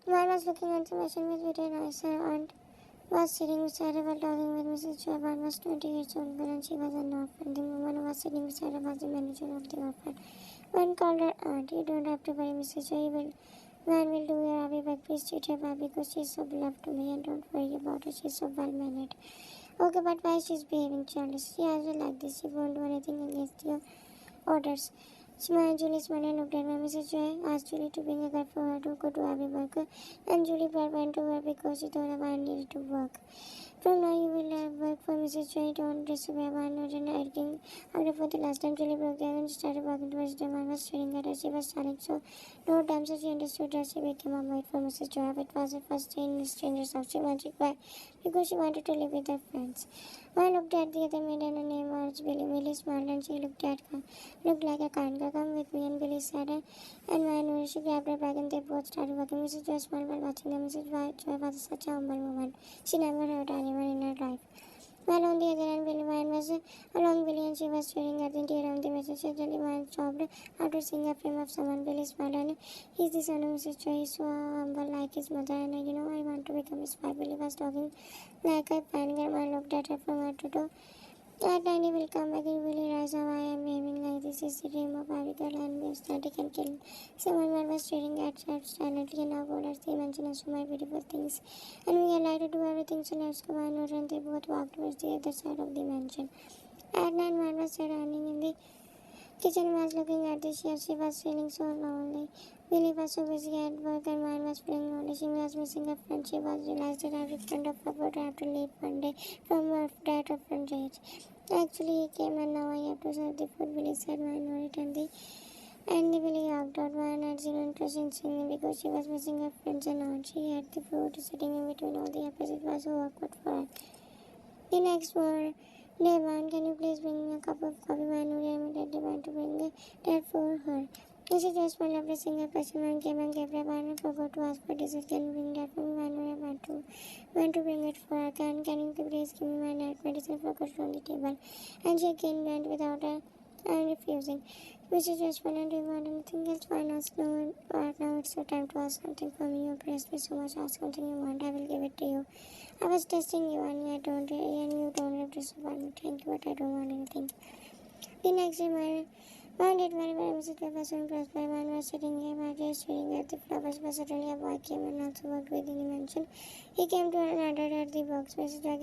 Man was looking at the machine with written eyes. Her aunt was sitting beside her while talking with Mrs. Joy. Man was 20 years old, and she was an orphan. The woman who was sitting beside her was the manager of the orphan. Man called her aunt. You don't have to worry, Mrs. Joy. Man will do your Abby back. Please treat her well because she's so beloved to me, and don't worry about her. She's so well mannered. Okay, but why she's behaving childish? She has been like this. She won't do anything against your orders. Julie smiled and looked at me. Mrs. Joy asked Julie to bring a guy for her to go to Abbey work, and Julie went to her because she thought I needed to work. From now you will have work for Mrs. Joy. Don't disobey man or editing. After for the last time Julie broke down and started walking towards the man was staring at her. She was silent, so no time so she understood that she became a maid for Mrs. Joy. It was her first day in a stranger's house. She wanted back because she wanted to live with her friends. I looked at the other maid and her name was Billy. Billy smiled and she looked like a kind girl. Come with me, and Billy said and when she grabbed her bag and they both started walking. Mrs. Joy smiled while watching them. Mrs. Joy was such a humble woman. She never hurt anyone in her life. While on the other hand, Billy Wine was along Billy and she was staring at the interior of the message. Suddenly, Wine stopped after seeing a frame of someone. Billy smiled and he's the son of Mrs. Joy. He's so humble like his mother, and I want to become his wife. Billy was talking like a fangirl. Wine looked at her from head to toe. At night he will come back, he will realize how I am behaving like this is the dream of Abigail and be ecstatic and kill. Someone was staring at her silently and now told us they mention us so many beautiful things. And we are like to do everything, so let's go and and they both walked towards the other side of the mansion. At night man was standing in the kitchen was looking at the chef. She was feeling so lonely. Billy was so busy at work and mine was feeling lonely. She was missing a friend. She was realized that every friend of her would have to leave one day from her dad or friend's age. Actually, he came and now I have to serve the food. Billy said, mine no return the Billy walked out. Mine had zero interest in singing because she was missing her friends and aunt. She had the food sitting in between all the episodes. It was so awkward for her. The next morning, Devon, can you please bring me a cup of coffee? Manu immediately went to bring that for her. Mrs. just smiled after seeing a customer came and gave her Manu forgot to ask for dessert. Can you bring that for me? Manu went to bring it for her. Can you please give me my night medicine? Forgot on the table. And she again went without her and refusing. Mrs. just smiled, do you want anything else? Why not? No, right now it's your time to ask something from me. You impressed me so much. Ask something you want. I will give it to you. I was testing you and you don't have to disappoint me. Thank you, but I don't want anything. The next day, my mom did very well. Mrs. Webb was so impressed. My mom was sitting here, my dear, staring at the flowers, but suddenly a boy came and also worked within the mansion. He came to her and nodded at the box. Mrs. Webb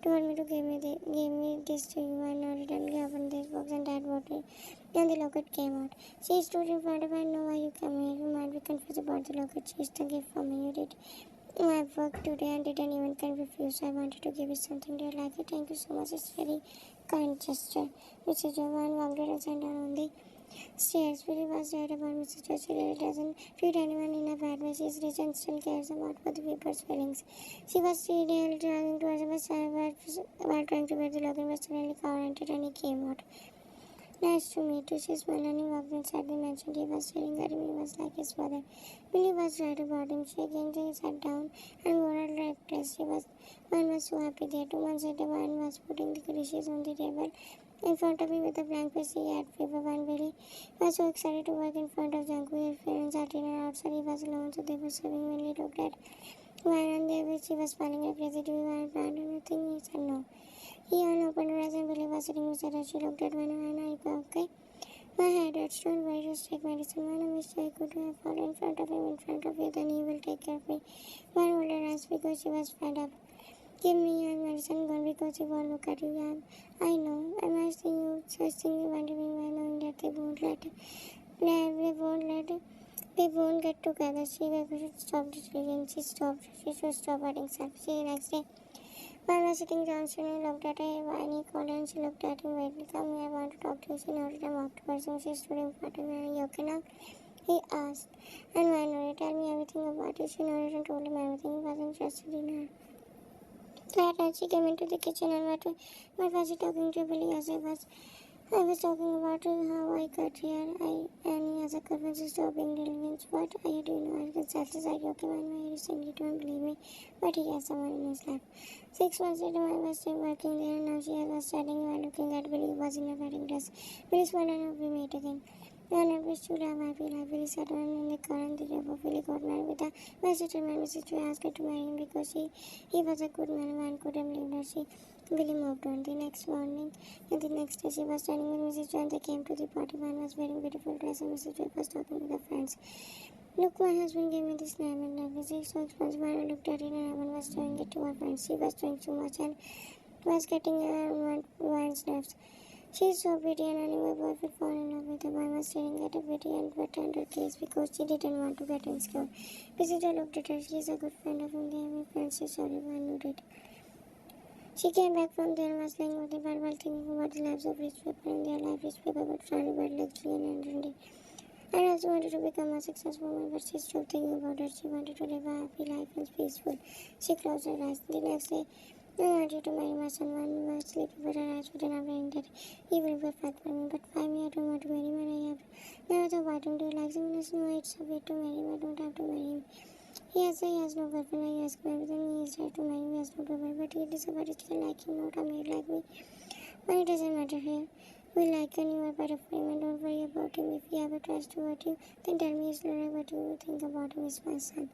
told me to give me this to you. I nodded and he opened this box and Dad brought it. And the locket came out. She stood in front of her and know why you come here. You might be confused about the locket. She's the gift for me. You did my work today and didn't even can refuse. I wanted to give you something. Do you like it? Thank you so much. It's very kind gesture. Mrs. Jovan walked her and down on the stairs. Billy was right about Mrs. Joy. She really doesn't treat anyone in a bad way. She's rich and still cares about other people's feelings. She was still driving towards the while trying to wear the login, but suddenly Carl entered and he came out. Nice to meet you. She smiled and he walked inside the mansion. He was staring at him. He was like his father. Billy was right about him. She sat down and wore a red dress. One was so happy there. 2 months later, one was putting the dishes on the table in front of him with a blank face. He had fever. One Billy was so excited to work in front of Janku. His parents had dinner outside. He was alone, so they were serving when he looked at wine and there she was smiling like crazy. Do you want to plant anything? He said no. He unopened her eyes and Billy was sitting beside her. She looked at Manu and I go, okay? My head hurts. Don't worry, just take medicine. Manu wished I could have fallen in front of him, in front of you, then he will take care of me. Manu rolled her eyes because she was fed up. Give me your medicine gun because he won't look at you. I know. I'm asking you, just think you want to be knowing that they won't get together. She should stop the children. She should stop hurting herself. She next day. Man was sitting down, she looked at her and he called and she looked at him. Wait, come here, I want to talk to you. She nodded and walked towards him. She stood in front of him. Are you okay now? He asked. And why not? Tell me everything about it. She nodded and told him everything. He was interested in her. That night she came into the kitchen and what was she talking to Billy as I was talking about how I got here. And he as a conference to stop being relevant. What are you doing now? I can satisfy you. Okay, man, you recently don't believe me. But he has someone in his life. 6 months later, I was still working there, and now she was studying while looking at Billy, who was in a wedding dress. Billy smiled and we met again. And I wish to have happy life. Very sudden in the current the river Philly got married with a message and my message to ask her to marry him because he was a good man could have lived her. She Willie moved on. The next morning and the next day she was standing with Mrs. Joy and they came to the party. One was wearing beautiful dress and Mrs. Joy was talking with her friends. Look, my husband gave me this diamond necklace. It's so expensive. I looked at it and Evan was showing it to her friends. She was doing too much and was getting her wine's nerves. She's so pretty and anyway boyfriend fell in love with her. I was staring at her pretty and wet under case because she didn't want to get insecure. Visita looked at her. She's a good friend of mine. They have my friends. She's sorry, but I knew it. She came back from there and was laying on the bed while thinking about the lives of rich people and their life rich people but travel bed luxury and identity. I also wanted to become a successful woman, but she stopped thinking about it. She wanted to live a happy life and peaceful. She closed her eyes. The next day, I want you to marry my son. One was sleeping, but her eyes were not wearing that he will perfect for me. But why me? I don't want to marry him, and I have no other. Why don't you like him? No, it's a way to marry him. I don't have to marry him. He has no girlfriend. I ask him everything. He is right to marry me. He has no girlfriend, but he discovered it's like him, not a maid like me. But it doesn't matter here. We like and you are better for him and don't worry about him. If he ever tries to hurt you, then tell me he's lying. What you think about him is my son.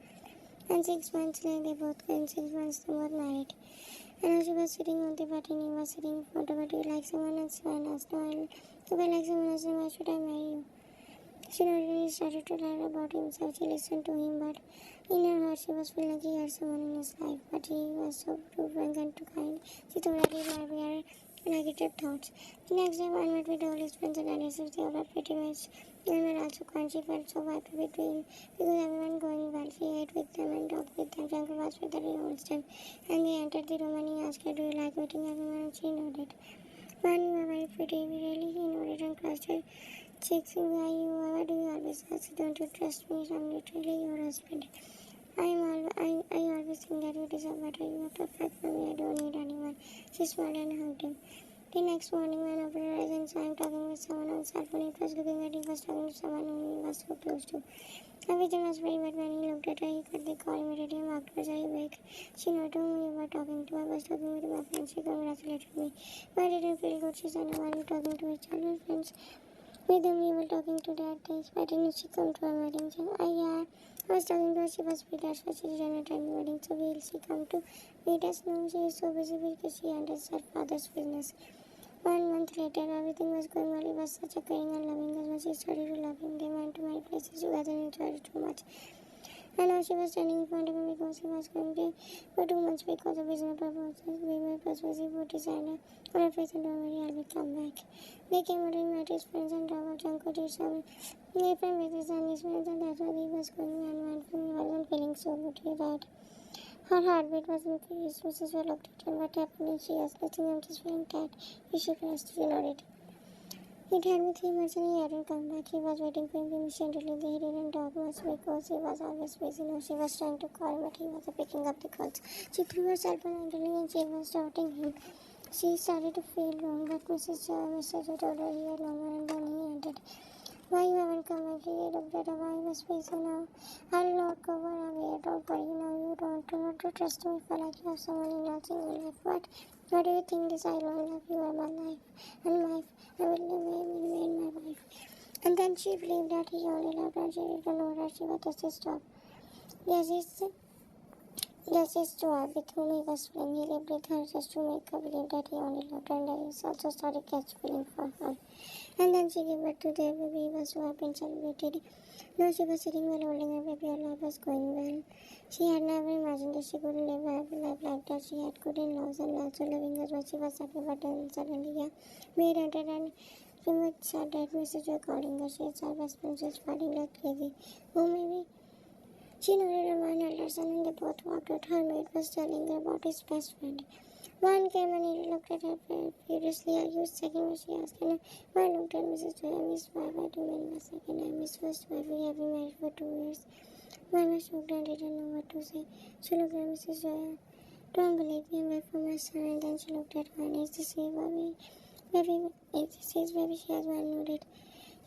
And 6 months later, they both got 6 months they were married. And as she was sitting on the bed and he was sitting in front of her, do you like someone else? And asked, no, if I like someone else, then why should I marry you? She already started to learn about himself. She listened to him, but in her heart, she was feeling like he had someone in his life. But he was so too frank and too kind. She thought that he might be her negative thoughts. The next day, one met with all his friends and relatives. They all were pretty much and were also kind. She felt so happy between because everyone going well. She ate with them and talked with them. Jungle was with her the whole time. And they entered the room and he asked her, do you like meeting everyone? And she nodded. Man, you are very pretty. Really, he nodded and crossed her cheeks. Why do you always ask? Don't you trust me? I'm literally your husband. I always think that you deserve better. You are perfect for me. I don't need anyone. She smiled and hugged him. The next morning, when after rising, saw him talking with someone on cell phone. It was looking that he was talking to someone whom he was so close to. Everything was very bad when he looked at her. He cut the call immediately and walked towards her. He waked. She noticed whom you were talking to. I was talking with my friend. She congratulated me. But I didn't feel good. She said, why are you talking to his childhood friends? With whom you were talking to that day. Why didn't she come to our wedding? Yeah. I was talking to her. She was busy. That's why she didn't attend the wedding. So will she come to meet us? No, she is so busy because she handles her father's business. 1 month later, everything was going well. He was such a caring and loving husband. She started to love him. They went to many places together and enjoyed it too much. And now she was standing in front of him because he was going to for 2 months because of business purposes. We were persuasive for designer on her face and don't worry, I will come back. They came out and met his friends and traveled junk to some different with his and his friends and that's why he was going and went from he wasn't feeling so good. He died. Her heartbeat was increased. Mrs. Well looked at him. What happened? She asked. Nothing. I'm just feeling tired. He shook her head. She nodded. It had been 3 months and he hadn't come back. He was waiting for him patiently. He didn't talk much because he was always busy. Now she was trying to call him, but he wasn't picking up the calls. She threw herself on handling and she was doubting him. She started to feel wrong, but Mr. told her he had no more and then he ended. Why you haven't come back? He looked at her. Why you was busy now? I'll not go away. Don't worry now. You don't want to trust me for like you have someone in your single life. What do you think this I don't love you are my life and my I will remain my wife. And then she believed that he only loved her. She didn't know that she was just a stop. Yes, it's Joy with whom he was feeling. He lived with her just to make her believe that he only loved her and that he also started catch feeling for her. And then she gave birth to their baby. He was so happy and celebrated. Now she was sitting while holding her baby. Her life was going well. She had never imagined that she could live a happy life like that. She had good in-laws and also living husband. She was happy, but then suddenly, maid entered and she said that Mrs. Joy calling her. She said husband was fighting like crazy. Oh, maybe. She nodded her one elder son and they both walked out. Her maid was telling her about his best friend. One came and he looked at her furiously. Are you second? What she asked. And I looked at Mrs. Joy. I missed wife. I do mean my second. I missed first wife. We have been married for 2 years. Mama shocked and didn't know what to say. She looked at Mrs. Joy. Don't believe me. I'm back for my son. And then she looked at her and is this baby? Baby, is this his baby? She has one nodded.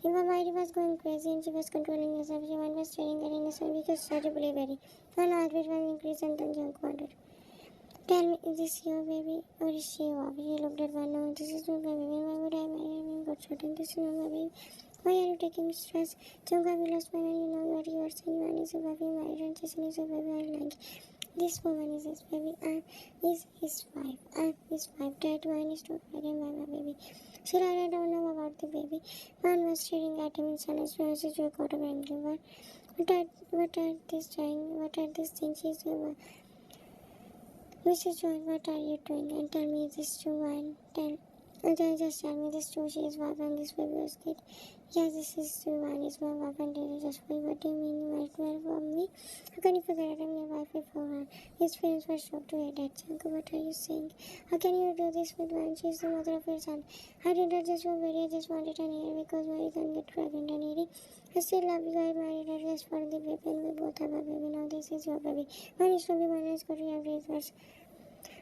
Body was going crazy and she was controlling herself. She was staring at innocent because she started to believe very. Her heartbeat was increased and then Junk wondered. Tell me, is this your baby or is she your baby? He looked at one. No, this is not my baby. Why would I marry him? Got certain this is not my baby. Why are you taking stress? Chunga, we lost man and you know what you are saying. Man is a baby, married and Jason is a baby. I like this woman is his baby. Is his wife. His wife. That one is not pregnant by my baby. Still, I don't know about the baby. Man was staring at him in silence. Message you got a angry word. What are these trying? What are these things? She's Mrs. John, what are you doing? And tell me this true and just tell me this true. She is wife and this baby was kid. Yes, this is true and is my wife and it is just for you. What do you mean you might well for me? How can you forget I'm your wife before her? His parents were shocked to hear that. Chanka, what are you saying? How can you do this with one? She is the mother of your son. I did not just for baby, I just wanted an heir because Mary can't get pregnant and Eddie. I still love you. I married her just for the baby and we both have a baby. Now this is your baby. One is to be one is going to have raised first.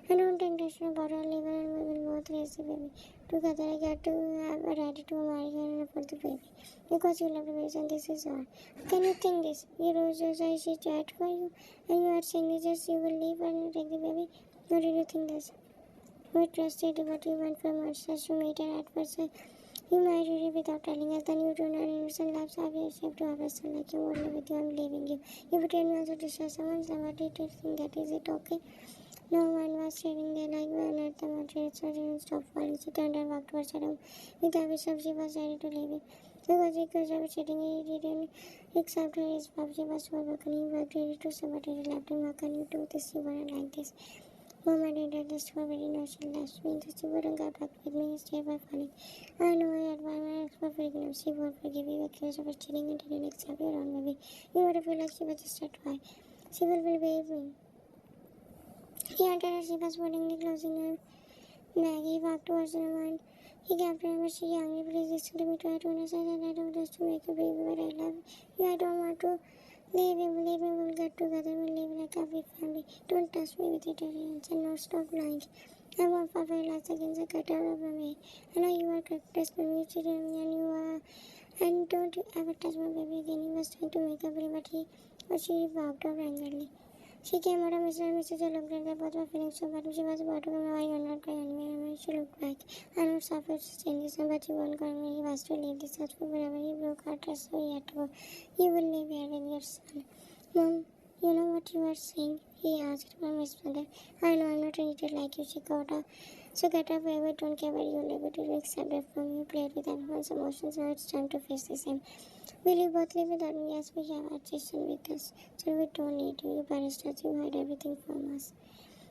I don't think that's about our liver and we will both raise the baby. Together I get to have a ready to marry her and afford the baby. Because you love the baby and this is all. Can you think this? You rose as I see chat for you and you are saying this just you will leave and take the baby? What did you think this? We trusted what you went from us just to meet her at first. You married her without telling us, then you do not innocent lives have you accept to have a son like you won't live with you, I'm leaving you. You pretend me also to share someone's life. What did you think that is it okay? No one was standing there like one at the motor. So she didn't stop falling. She turned and walked towards her room. With a wish she was ready to leave it. Because he could have sitting, he didn't accept her. His pop, she was so broken. He was ready to support her. He left him. How can you do this? You weren't like this. Mom, I did this for very no, she left me. She wouldn't get back with me. Stay by falling. I know I had one ex for forgiveness. She won't forgive you. Accused of cheating and didn't accept your own baby. You would have feel like she was just a toy. She will believe me. He entered as she was putting closing her. Maggie walked towards the room and he grabbed her but she angrily please listen to me try to understand that I don't just to make a baby but I love you. I don't want to leave him, we'll get together, we'll live like a big family. Don't touch me with it and no stop lying. I won't fall for your last seconds, I cut out of my way. I know you are correct, me, you cheated on me and you are and don't ever touch my baby again. He was trying to make up but she walked off angrily. She came out of Mr. and Mrs. looked at them. Both were feeling so bad. She was about to come away and not cry anymore. She looked back. I know suffered changes, but she won't go anywhere. He was to leave this house for forever. He broke her trust, so he had to go. You will live here with your son. Mom, you know what you are saying? He asked from his mother. I know I'm not treated like you. She got up. So get up, baby. Don't care where you live. It will be accepted from you. Played with everyone's emotions. Now it's time to face the same. Will you both live without me? Yes, we have our Jason with us. So we don't need you. You barristers, you hide everything from us.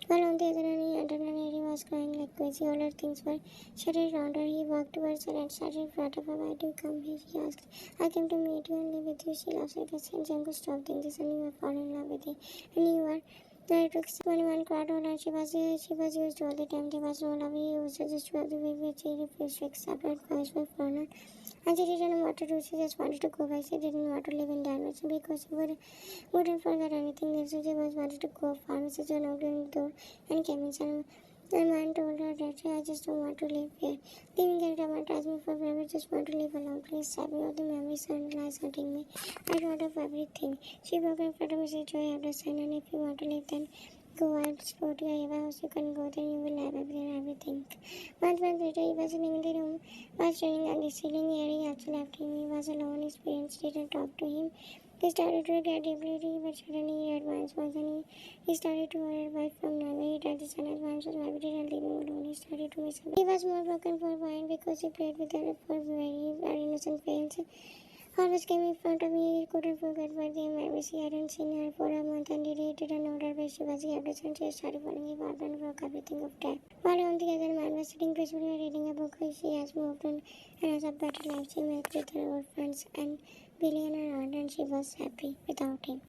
While on the other hand, he entered and Harry was crying like crazy. All her things were shattered around her. He walked towards her and started in front of her. Why do you come here? He asked. I came to meet you and live with you. She laughed like a sin. Janko, stop doing this and you have fallen in love with him. And you are. Then it took one crowd on her. She was used all the time. There was no love. He used her just to have the baby which he refused to accept. Her voice was for her. And she didn't know what to do. She just wanted to go back. She didn't want to live in Danvers because she wouldn't forget anything. Then so she was wanted to go far. Mrs. John opened the door and came inside. And man told her that I just don't want to live here. Leaving here traumatized me for forever. Just want to live alone. Please stop me. All the memories and lies hurting me. I thought of everything. She broke in front of Mrs. Joy after sign. And if you want to live, then go out, explore to your house. You can go there. You will have everything. Months later, he was sitting in the room, was staring at the ceiling. Harry also left him. He was alone. His parents didn't talk to him. He started to regret deeply, but suddenly he had once was and he started to order wife from Norway. He told his son as once was why didn't leave him alone. He started to miss him. He was more broken for wine because he played with her for very innocent parents. Always came in front of me. He couldn't forget where they met. He hadn't seen her for a month and he didn't know her where she was. He had and she started falling. He walked and broke everything of that. While on the other man was sitting peacefully reading a book, she has moved on and has a better life. She met with her old friends and Billy and her aunt and she was happy without him.